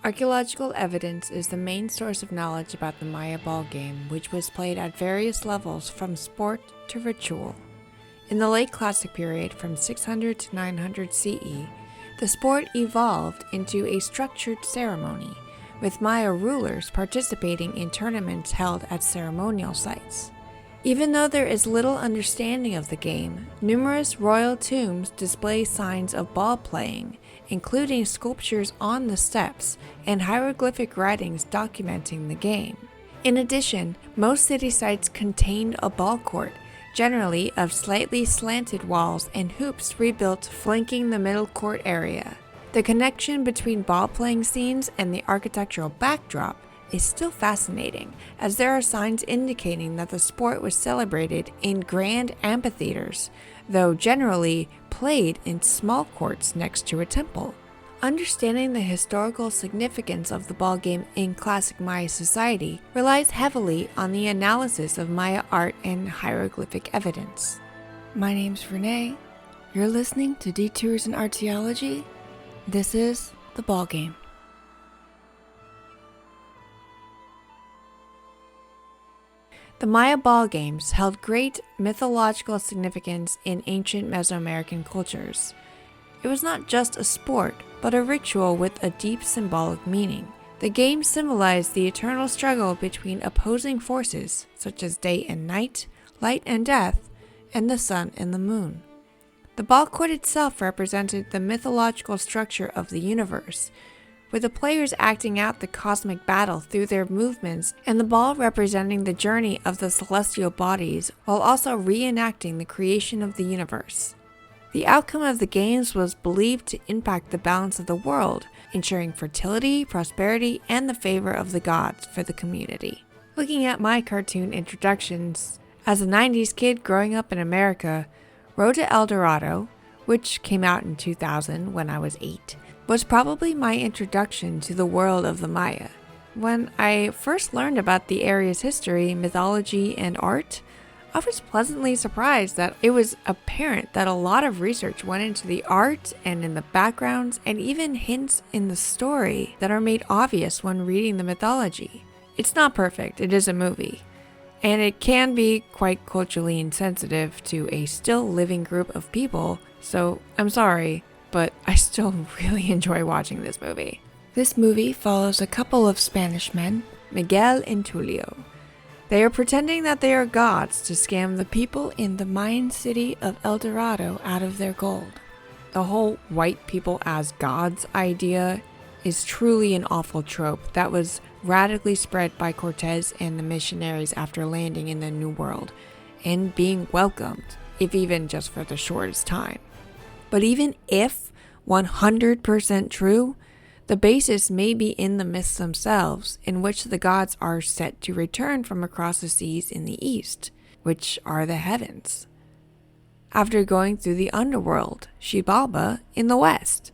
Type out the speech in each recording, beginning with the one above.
Archaeological evidence is the main source of knowledge about the Maya ball game, which was played at various levels from sport to ritual. In the late Classic period, from 600 to 900 CE, the sport evolved into a structured ceremony, with Maya rulers participating in tournaments held at ceremonial sites. Even though there is little understanding of the game, numerous royal tombs display signs of ball playing, including sculptures on the steps and hieroglyphic writings documenting the game. In addition, most city sites contained a ball court, generally of slightly slanted walls and hoops rebuilt flanking the middle court area. The connection between ball-playing scenes and the architectural backdrop is still fascinating, as there are signs indicating that the sport was celebrated in grand amphitheaters, though generally played in small courts next to a temple. Understanding the historical significance of the ball game in classic Maya society relies heavily on the analysis of Maya art and hieroglyphic evidence. My name's Renee. You're listening to Detours in Archaeology. This is the ball game. The Maya ball games held great mythological significance in ancient Mesoamerican cultures. It was not just a sport, but a ritual with a deep symbolic meaning. The game symbolized the eternal struggle between opposing forces, such as day and night, light and death, and the sun and the moon. The ball court itself represented the mythological structure of the universe, with the players acting out the cosmic battle through their movements and the ball representing the journey of the celestial bodies while also reenacting the creation of the universe. The outcome of the games was believed to impact the balance of the world, ensuring fertility, prosperity, and the favor of the gods for the community. Looking at my cartoon introductions, as a 90s kid growing up in America, Road to El Dorado, which came out in 2000 when I was 8, was probably my introduction to the world of the Maya. When I first learned about the area's history, mythology, and art, I was pleasantly surprised that it was apparent that a lot of research went into the art and in the backgrounds and even hints in the story that are made obvious when reading the mythology. It's not perfect, it is a movie, and it can be quite culturally insensitive to a still living group of people, so I'm sorry, but I still really enjoy watching this movie. This movie follows a couple of Spanish men, Miguel and Tulio. They are pretending that they are gods to scam the people in the Mayan city of El Dorado out of their gold. The whole white people as gods idea is truly an awful trope that was radically spread by Cortez and the missionaries after landing in the New World and being welcomed, if even just for the shortest time. But even if 100% true, the basis may be in the myths themselves, in which the gods are set to return from across the seas in the east, which are the heavens, after going through the underworld, Xibalba, in the west.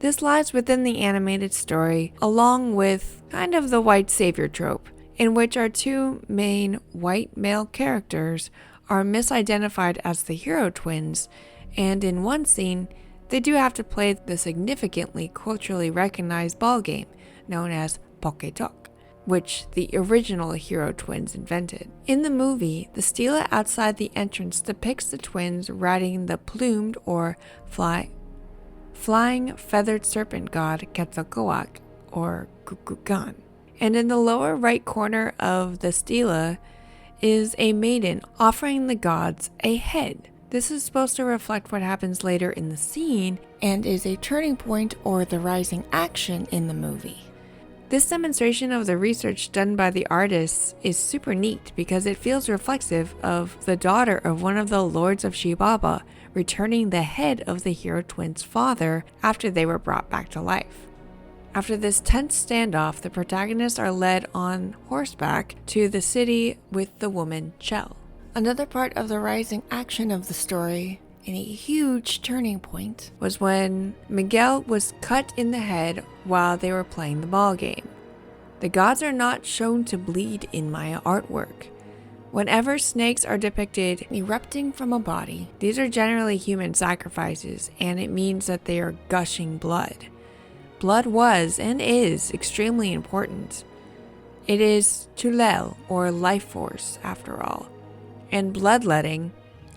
This lies within the animated story, along with kind of the white savior trope, in which our two main white male characters are misidentified as the hero twins, and in one scene, they do have to play the significantly culturally recognized ball game known as Poketok, which the original hero twins invented. In the movie, the stela outside the entrance depicts the twins riding the plumed or flying feathered serpent god Quetzalcoatl or Kukulkan. And in the lower right corner of the stela is a maiden offering the gods a head. This is supposed to reflect what happens later in the scene and is a turning point or the rising action in the movie. This demonstration of the research done by the artists is super neat because it feels reflexive of the daughter of one of the lords of Xibalba returning the head of the hero twins' father after they were brought back to life. After this tense standoff, the protagonists are led on horseback to the city with the woman Chell. Another part of the rising action of the story, and a huge turning point, was when Miguel was cut in the head while they were playing the ball game. The gods are not shown to bleed in Maya artwork. Whenever snakes are depicted erupting from a body, these are generally human sacrifices, and it means that they are gushing blood. blood was and is extremely important. It is tulel, or life force, after all. And bloodletting,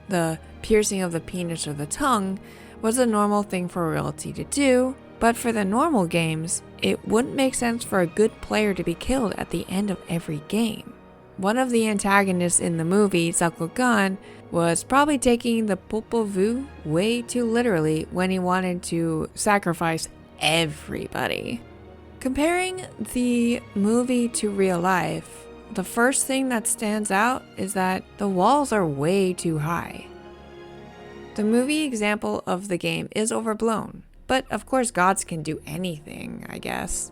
the piercing of the penis or the tongue, was a normal thing for royalty to do, but for the normal games, it wouldn't make sense for a good player to be killed at the end of every game. One of the antagonists in the movie, Zaklogan, was probably taking the Popol Vuh way too literally when he wanted to sacrifice everybody. Comparing the movie to real life, the first thing that stands out is that the walls are way too high. The movie example of the game is overblown, but of course gods can do anything, I guess.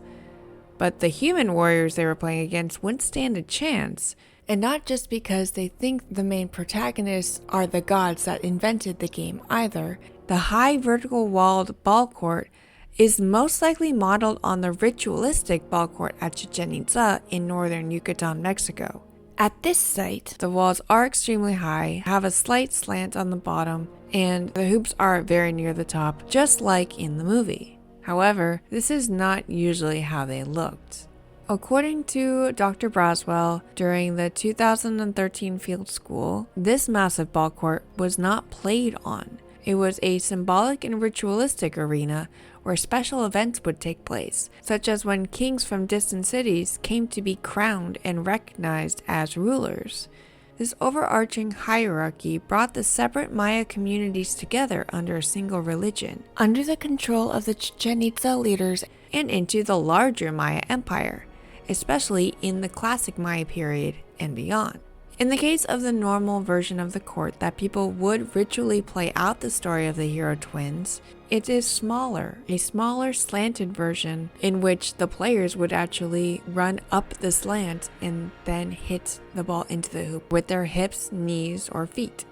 But the human warriors they were playing against wouldn't stand a chance, and not just because they think the main protagonists are the gods that invented the game either. The high vertical walled ball court is most likely modeled on the ritualistic ball court at Chichen Itza in northern Yucatan, Mexico. At this site, the walls are extremely high, have a slight slant on the bottom, and the hoops are very near the top, just like in the movie. However, this is not usually how they looked. According to Dr. Braswell, during the 2013 field school, this massive ball court was not played on. It was a symbolic and ritualistic arena where special events would take place, such as when kings from distant cities came to be crowned and recognized as rulers. This overarching hierarchy brought the separate Maya communities together under a single religion, under the control of the Chichen Itza leaders and into the larger Maya empire, especially in the classic Maya period and beyond. In the case of the normal version of the court that people would ritually play out the story of the hero twins, it is smaller, a smaller slanted version in which the players would actually run up the slant and then hit the ball into the hoop with their hips, knees, or feet.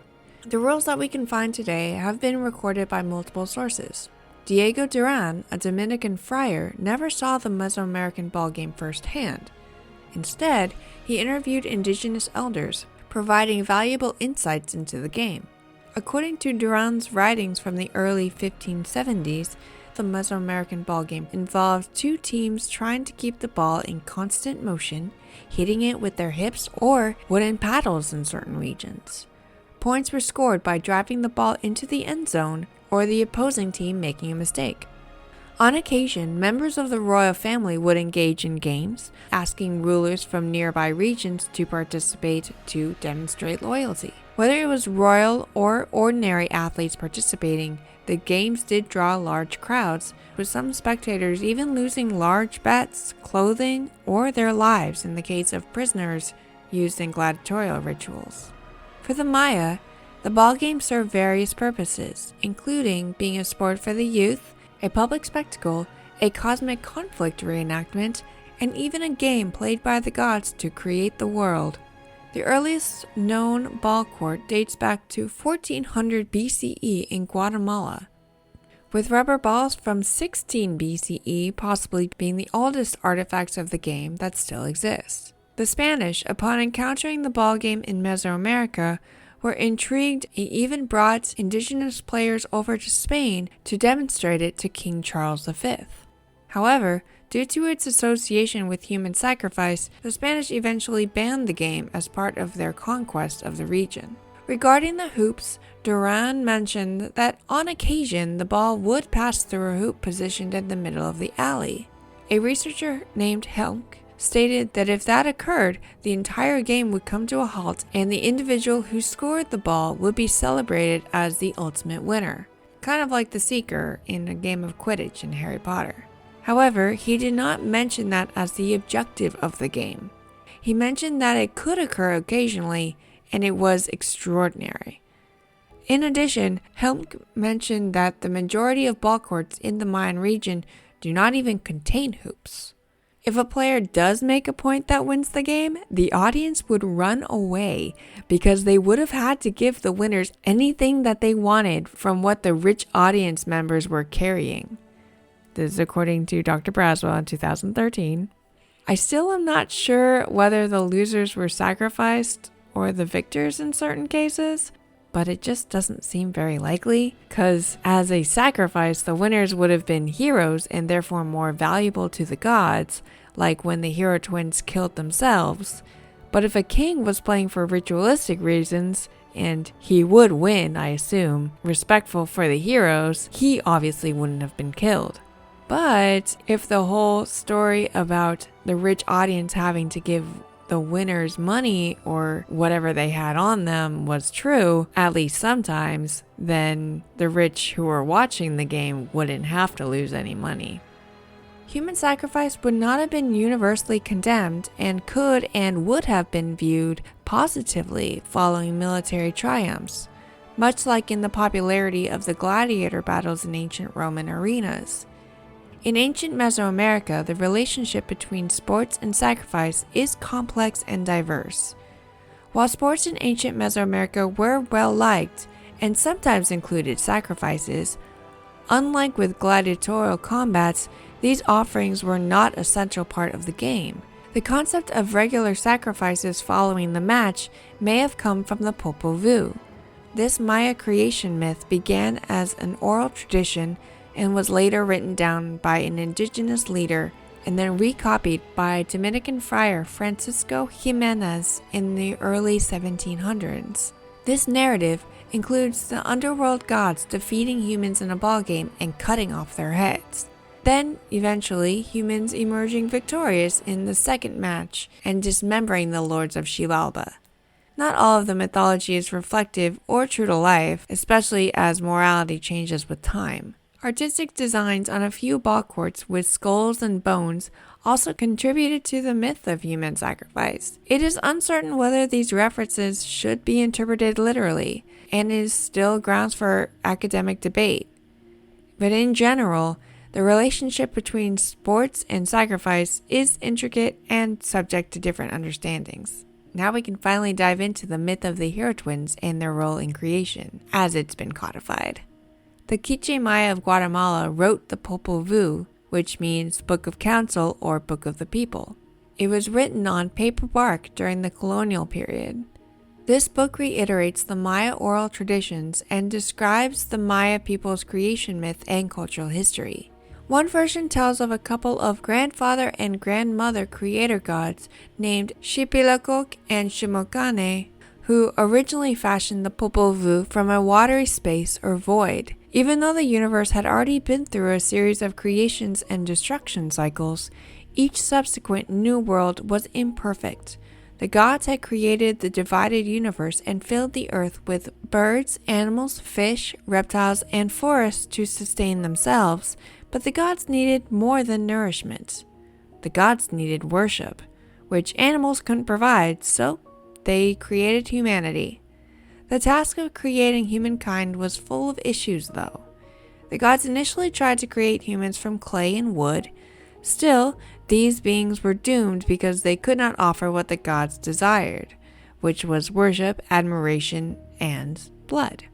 The rules that we can find today have been recorded by multiple sources. Diego Duran, a Dominican friar, never saw the Mesoamerican ballgame firsthand. Instead, he interviewed indigenous elders, providing valuable insights into the game. According to Duran's writings from the early 1570s, the Mesoamerican ballgame involved two teams trying to keep the ball in constant motion, hitting it with their hips or wooden paddles in certain regions. Points were scored by driving the ball into the end zone or the opposing team making a mistake. On occasion, members of the royal family would engage in games, asking rulers from nearby regions to participate to demonstrate loyalty. Whether it was royal or ordinary athletes participating, the games did draw large crowds, with some spectators even losing large bets, clothing, or their lives in the case of prisoners used in gladiatorial rituals. For the Maya, the ballgame served various purposes, including being a sport for the youth, a public spectacle, a cosmic conflict reenactment, and even a game played by the gods to create the world. The earliest known ball court dates back to 1400 BCE in Guatemala, with rubber balls from 16 BCE possibly being the oldest artifacts of the game that still exist. The Spanish, upon encountering the ball game in Mesoamerica, were intrigued and even brought indigenous players over to Spain to demonstrate it to King Charles V. However, due to its association with human sacrifice, the Spanish eventually banned the game as part of their conquest of the region. Regarding the hoops, Duran mentioned that on occasion the ball would pass through a hoop positioned in the middle of the alley. A researcher named Helmke stated that if that occurred, the entire game would come to a halt and the individual who scored the ball would be celebrated as the ultimate winner, kind of like the Seeker in a game of Quidditch in Harry Potter. However, he did not mention that as the objective of the game. He mentioned that it could occur occasionally and it was extraordinary. In addition, Helmke mentioned that the majority of ball courts in the Mayan region do not even contain hoops. If a player does make a point that wins the game, the audience would run away because they would have had to give the winners anything that they wanted from what the rich audience members were carrying. This is according to Dr. Braswell in 2013. I still am not sure whether the losers were sacrificed or the victors in certain cases, but it just doesn't seem very likely, because as a sacrifice, the winners would have been heroes and therefore more valuable to the gods, like when the hero twins killed themselves. But if a king was playing for ritualistic reasons, and he would win, I assume, respectful for the heroes, he obviously wouldn't have been killed. But if the whole story about the rich audience having to give the winners money or whatever they had on them was true, at least sometimes, then the rich who were watching the game wouldn't have to lose any money. Human sacrifice would not have been universally condemned and could and would have been viewed positively following military triumphs, much like in the popularity of the gladiator battles in ancient Roman arenas. In ancient Mesoamerica, the relationship between sports and sacrifice is complex and diverse. While sports in ancient Mesoamerica were well liked and sometimes included sacrifices, unlike with gladiatorial combats, these offerings were not a central part of the game. The concept of regular sacrifices following the match may have come from the Popol Vuh. This Maya creation myth began as an oral tradition and was later written down by an indigenous leader and then recopied by Dominican friar Francisco Jimenez in the early 1700s. This narrative includes the underworld gods defeating humans in a ballgame and cutting off their heads. Then, eventually, humans emerging victorious in the second match and dismembering the lords of Xibalba. Not all of the mythology is reflective or true to life, especially as morality changes with time. Artistic designs on a few ball courts with skulls and bones also contributed to the myth of human sacrifice. It is uncertain whether these references should be interpreted literally, and is still grounds for academic debate. But in general, the relationship between sports and sacrifice is intricate and subject to different understandings. Now we can finally dive into the myth of the hero twins and their role in creation, as it's been codified. The Quiché Maya of Guatemala wrote the Popol Vuh, which means Book of Council or Book of the People. It was written on paper bark during the colonial period. This book reiterates the Maya oral traditions and describes the Maya people's creation myth and cultural history. One version tells of a couple of grandfather and grandmother creator gods named Xipilococ and Ximocane, who originally fashioned the Popol Vuh from a watery space or void. Even though the universe had already been through a series of creations and destruction cycles, each subsequent new world was imperfect. The gods had created the divided universe and filled the earth with birds, animals, fish, reptiles, and forests to sustain themselves, but the gods needed more than nourishment. The gods needed worship, which animals couldn't provide, so they created humanity. The task of creating humankind was full of issues, though. The gods initially tried to create humans from clay and wood. Still, these beings were doomed because they could not offer what the gods desired, which was worship, admiration, and blood.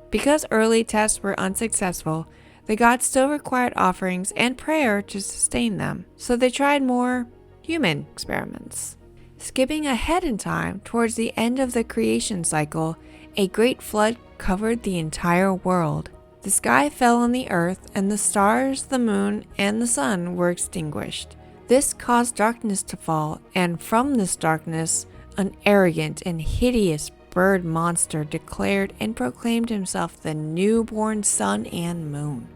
Because early tests were unsuccessful, the gods still required offerings and prayer to sustain them, so they tried more human experiments. Skipping ahead in time towards the end of the creation cycle, a great flood covered the entire world. The sky fell on the earth, and the stars, the moon, and the sun were extinguished. This caused darkness to fall, and from this darkness, an arrogant and hideous bird monster declared and proclaimed himself the newborn sun and moon.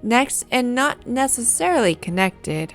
Next, and not necessarily connected,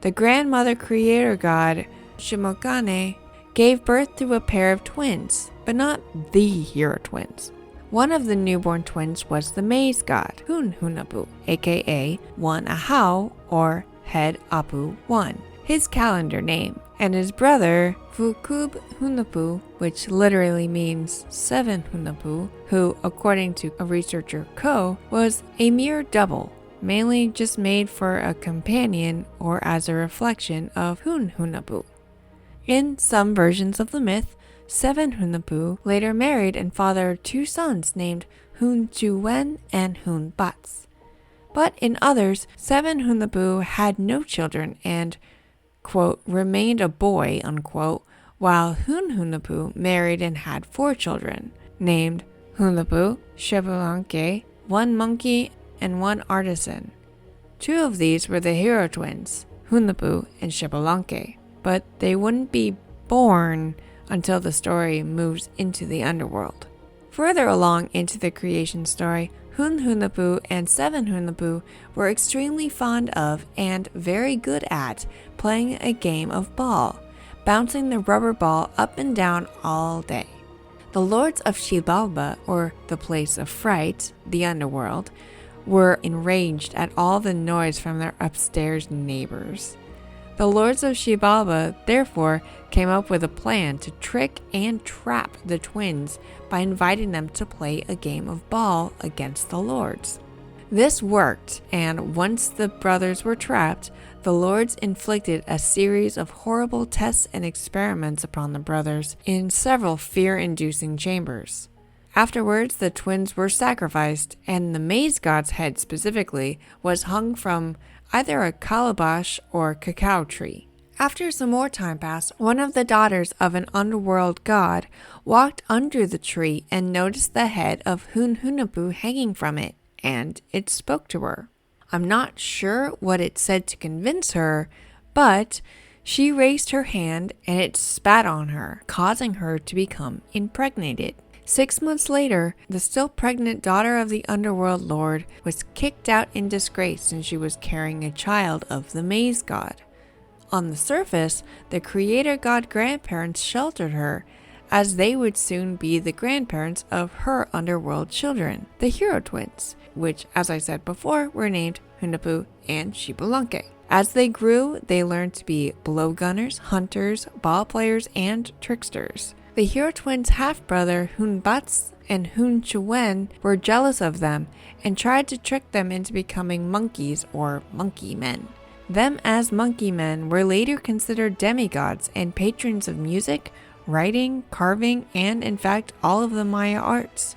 the grandmother creator god, Ximocane, gave birth to a pair of twins, but not the hero twins. One of the newborn twins was the maize god, Hunhunapu, aka One Ahau or Head Apu 1, his calendar name, and his brother, Fukub Hunapu, which literally means 7 Hunapu, who, according to a researcher Ko, was a mere double, mainly just made for a companion or as a reflection of Hunhunapu. In some versions of the myth, 7 Hunapu later married and fathered 2 sons named Hun Juwen and Hun Bats. But in others, 7 Hunapu had no children and, quote, remained a boy, unquote, while Hun Hunapu married and had 4 children, named Hunlapu, Xbalanque, one monkey, and one artisan. Two of these were the hero twins, Hunlapu and Xbalanque, but they wouldn't be born until the story moves into the underworld. Further along into the creation story, Hunlapu and Seven Hunlapu were extremely fond of and very good at playing a game of ball, bouncing the rubber ball up and down all day. The lords of Xibalba, or the place of fright, the underworld, were enraged at all the noise from their upstairs neighbors. The lords of Xibalba therefore came up with a plan to trick and trap the twins by inviting them to play a game of ball against the lords. This worked, and once the brothers were trapped, the lords inflicted a series of horrible tests and experiments upon the brothers in several fear-inducing chambers. Afterwards, the twins were sacrificed, and the maze god's head specifically was hung from either a calabash or cacao tree. After some more time passed, one of the daughters of an underworld god walked under the tree and noticed the head of Hunlapu hanging from it, and it spoke to her. I'm not sure what it said to convince her, but she raised her hand and it spat on her, causing her to become impregnated. 6 months later, the still pregnant daughter of the underworld lord was kicked out in disgrace since she was carrying a child of the maze god. On the surface, the creator god grandparents sheltered her, as they would soon be the grandparents of her underworld children, the hero twins, which, as I said before, were named Hunlapu and Xbalanque. As they grew, they learned to be blowgunners, hunters, ball players, and tricksters. The hero twins' half-brother Hunbats and Hunchuen were jealous of them and tried to trick them into becoming monkeys or monkey men. Them as monkey men were later considered demigods and patrons of music, writing, carving, and in fact all of the Maya arts.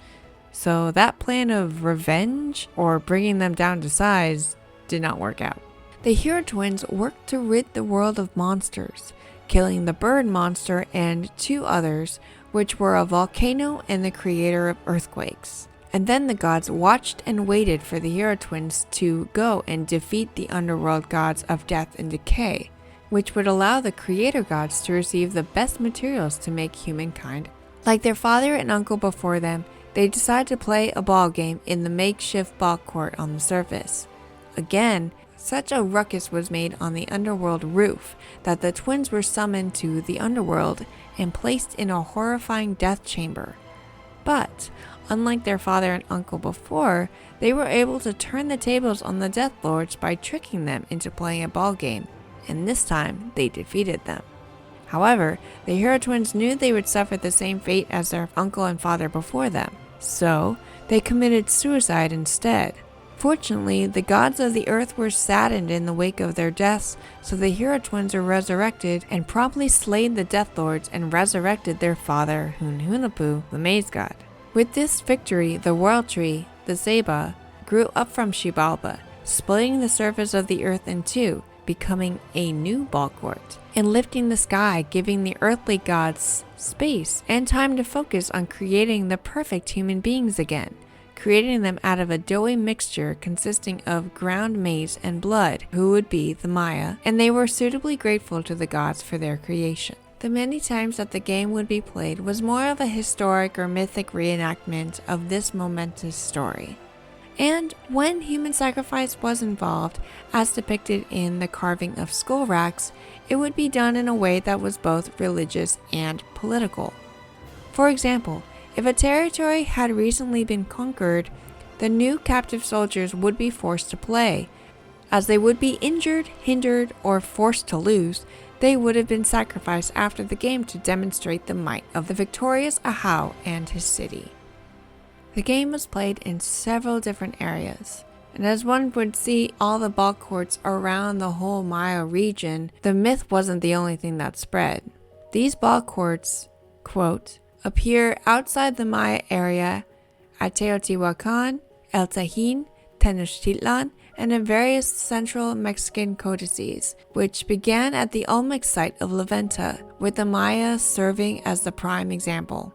So that plan of revenge or bringing them down to size did not work out. The hero twins worked to rid the world of monsters, killing the bird monster and 2 others, which were a volcano and the creator of earthquakes. And then the gods watched and waited for the hero twins to go and defeat the underworld gods of death and decay, which would allow the creator gods to receive the best materials to make humankind. Like their father and uncle before them, they decided to play a ball game in the makeshift ball court on the surface. Again, such a ruckus was made on the underworld roof that the twins were summoned to the underworld and placed in a horrifying death chamber. But, unlike their father and uncle before, they were able to turn the tables on the Death Lords by tricking them into playing a ball game, and this time they defeated them. However, the hero twins knew they would suffer the same fate as their uncle and father before them, so they committed suicide instead. Fortunately, the gods of the earth were saddened in the wake of their deaths, so the hero twins were resurrected and promptly slayed the Death Lords and resurrected their father, Hunlapu, the maze god. With this victory, the world tree, the Zeba, grew up from Xibalba, splitting the surface of the earth in 2, becoming a new ball court, and lifting the sky, giving the earthly gods space and time to focus on creating the perfect human beings again, creating them out of a doughy mixture consisting of ground maize and blood, who would be the Maya, and they were suitably grateful to the gods for their creation. The many times that the game would be played was more of a historic or mythic reenactment of this momentous story. And when human sacrifice was involved, as depicted in the carving of skull racks, it would be done in a way that was both religious and political. For example, if a territory had recently been conquered, the new captive soldiers would be forced to play. As they would be injured, hindered, or forced to lose, they would have been sacrificed after the game to demonstrate the might of the victorious Ahau and his city. The game was played in several different areas, and as one would see all the ball courts around the whole Maya region, the myth wasn't the only thing that spread. These ball courts, quote, appear outside the Maya area at Teotihuacan, El Tajín, Tenochtitlan, and in various central Mexican codices, which began at the Olmec site of La Venta, with the Maya serving as the prime example.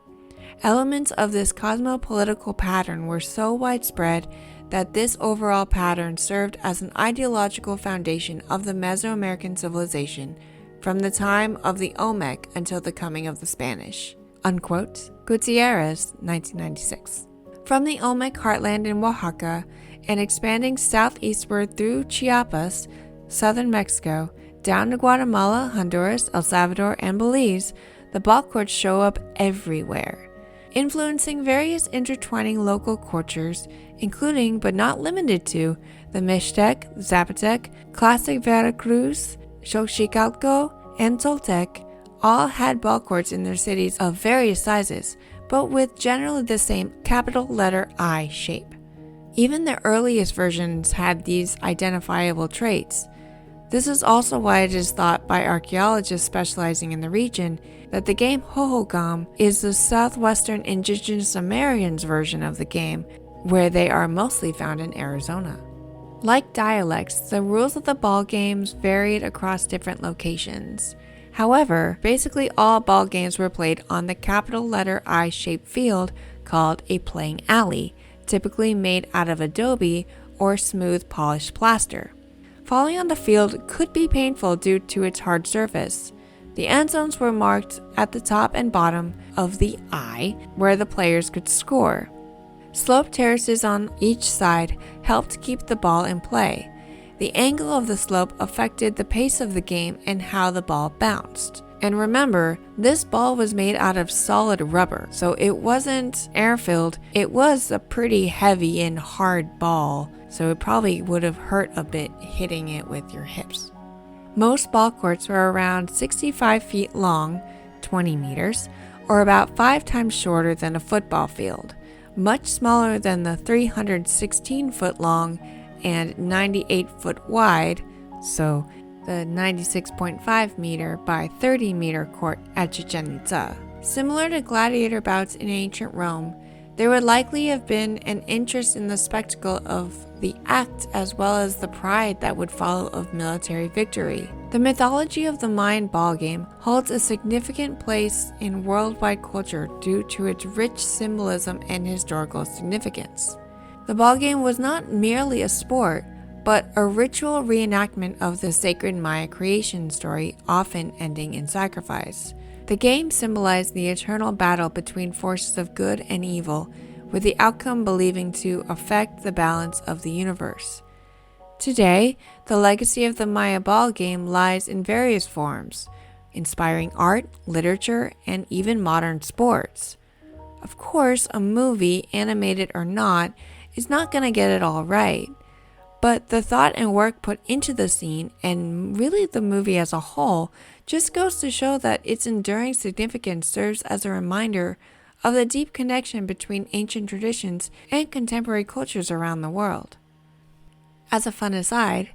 Elements of this cosmopolitical pattern were so widespread that this overall pattern served as an ideological foundation of the Mesoamerican civilization from the time of the Olmec until the coming of the Spanish. Unquote. Gutierrez, 1996. From the Olmec heartland in Oaxaca and expanding southeastward through Chiapas, southern Mexico, down to Guatemala, Honduras, El Salvador, and Belize, the ball courts show up everywhere, influencing various intertwining local cultures, including but not limited to the Mixtec, Zapotec, Classic Veracruz, Xochicalco, and Toltec. All had ball courts in their cities of various sizes, but with generally the same capital letter I shape. Even the earliest versions had these identifiable traits. This is also why it is thought by archaeologists specializing in the region that the game Hohokam is the southwestern indigenous Americans version of the game, where they are mostly found in Arizona. Like dialects, the rules of the ball games varied across different locations. However, basically all ball games were played on the capital letter I-shaped field called a playing alley, typically made out of adobe or smooth polished plaster. Falling on the field could be painful due to its hard surface. The end zones were marked at the top and bottom of the I, where the players could score. Sloped terraces on each side helped keep the ball in play. The angle of the slope affected the pace of the game and how the ball bounced. And remember, this ball was made out of solid rubber, so it wasn't air-filled. It was a pretty heavy and hard ball, so it probably would have hurt a bit hitting it with your hips. Most ball courts were around 65 feet long, 20 meters, or about 5 times shorter than a football field, much smaller than the 316-foot long and 98-foot wide, so the 96.5 meter by 30 meter court at Chichen Itza. Similar to gladiator bouts in ancient Rome, there would likely have been an interest in the spectacle of the act as well as the pride that would follow of military victory. The mythology of the Mayan ball game holds a significant place in worldwide culture due to its rich symbolism and historical significance. The ball game was not merely a sport, but a ritual reenactment of the sacred Maya creation story, often ending in sacrifice. The game symbolized the eternal battle between forces of good and evil, with the outcome believing to affect the balance of the universe. Today, the legacy of the Maya ball game lies in various forms, inspiring art, literature, and even modern sports. Of course, a movie, animated or not, is not going to get it all right. But the thought and work put into the scene, and really the movie as a whole, just goes to show that its enduring significance serves as a reminder of the deep connection between ancient traditions and contemporary cultures around the world. As a fun aside,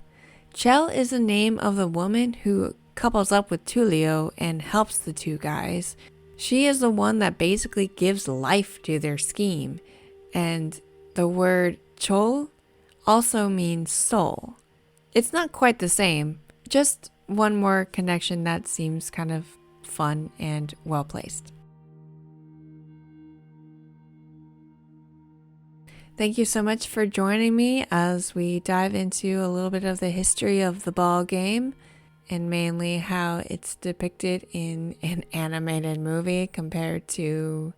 Chell is the name of the woman who couples up with Tulio and helps the two guys. She is the one that basically gives life to their scheme, and the word Chol also means soul. It's not quite the same, just one more connection that seems kind of fun and well placed. Thank you so much for joining me as we dive into a little bit of the history of the ball game and mainly how it's depicted in an animated movie compared to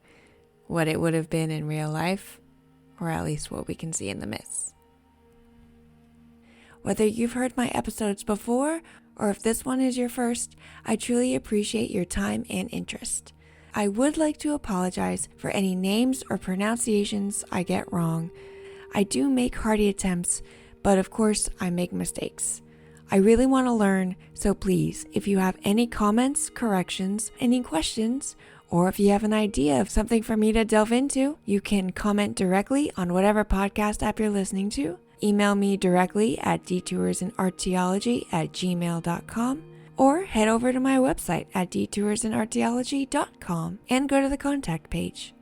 what it would have been in real life, or at least what we can see in the myths. Whether you've heard my episodes before or if this one is your first, I truly appreciate your time and interest. I would like to apologize for any names or pronunciations I get wrong. I do make hearty attempts, but of course I make mistakes. I really want to learn, so please, if you have any comments, corrections, any questions, or if you have an idea of something for me to delve into, you can comment directly on whatever podcast app you're listening to. Email me directly at detoursinarchaeology@gmail.com or head over to my website at detoursinarchaeology.com and go to the contact page.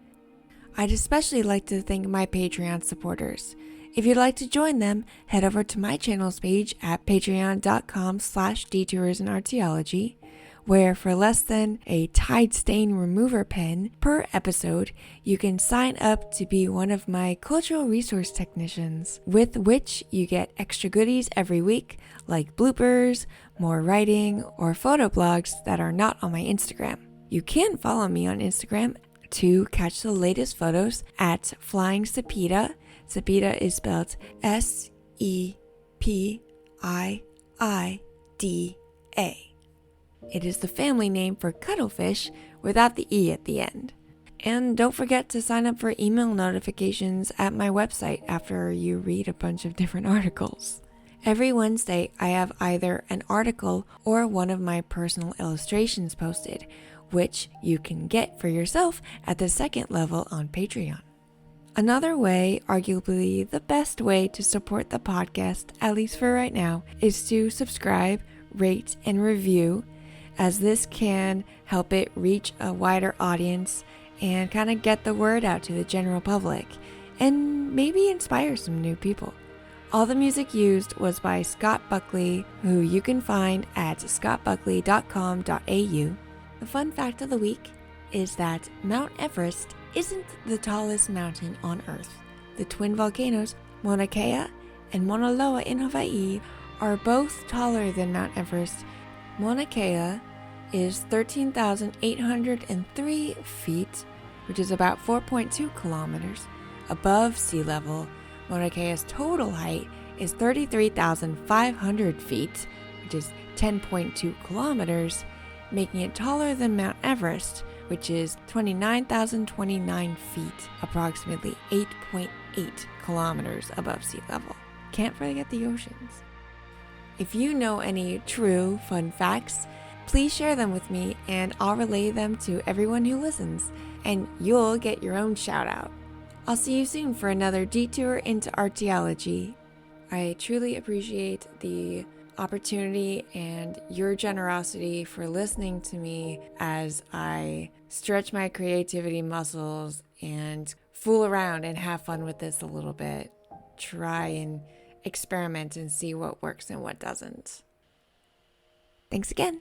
I'd especially like to thank my Patreon supporters. If you'd like to join them, head over to my channel's page at patreon.com/detoursinarchaeology, where for less than a Tide stain remover pen per episode, you can sign up to be one of my cultural resource technicians, with which you get extra goodies every week, like bloopers, more writing, or photo blogs that are not on my Instagram. You can follow me on Instagram to catch the latest photos at Flying Sepida. Sepida is spelled S-E-P-I-I-D-A. It is the family name for cuttlefish without the E at the end. And don't forget to sign up for email notifications at my website after you read a bunch of different articles. Every Wednesday, I have either an article or one of my personal illustrations posted, which you can get for yourself at the second level on Patreon. Another way, arguably the best way to support the podcast, at least for right now, is to subscribe, rate, and review, as this can help it reach a wider audience and kind of get the word out to the general public, and maybe inspire some new people. All the music used was by Scott Buckley, who you can find at scottbuckley.com.au. The fun fact of the week is that Mount Everest isn't the tallest mountain on Earth. The twin volcanoes, Mauna Kea and Mauna Loa in Hawaii, are both taller than Mount Everest. Mauna Kea is 13,803 feet, which is about 4.2 kilometers above sea level. Mauna Kea's total height is 33,500 feet, which is 10.2 kilometers, making it taller than Mount Everest, which is 29,029 feet, approximately 8.8 kilometers above sea level. Can't forget the oceans. If you know any true fun facts, please share them with me and I'll relay them to everyone who listens, and you'll get your own shout out. I'll see you soon for another detour into archaeology. I truly appreciate the opportunity and your generosity for listening to me as I stretch my creativity muscles and fool around and have fun with this a little bit. Try and experiment and see what works and what doesn't. Thanks again.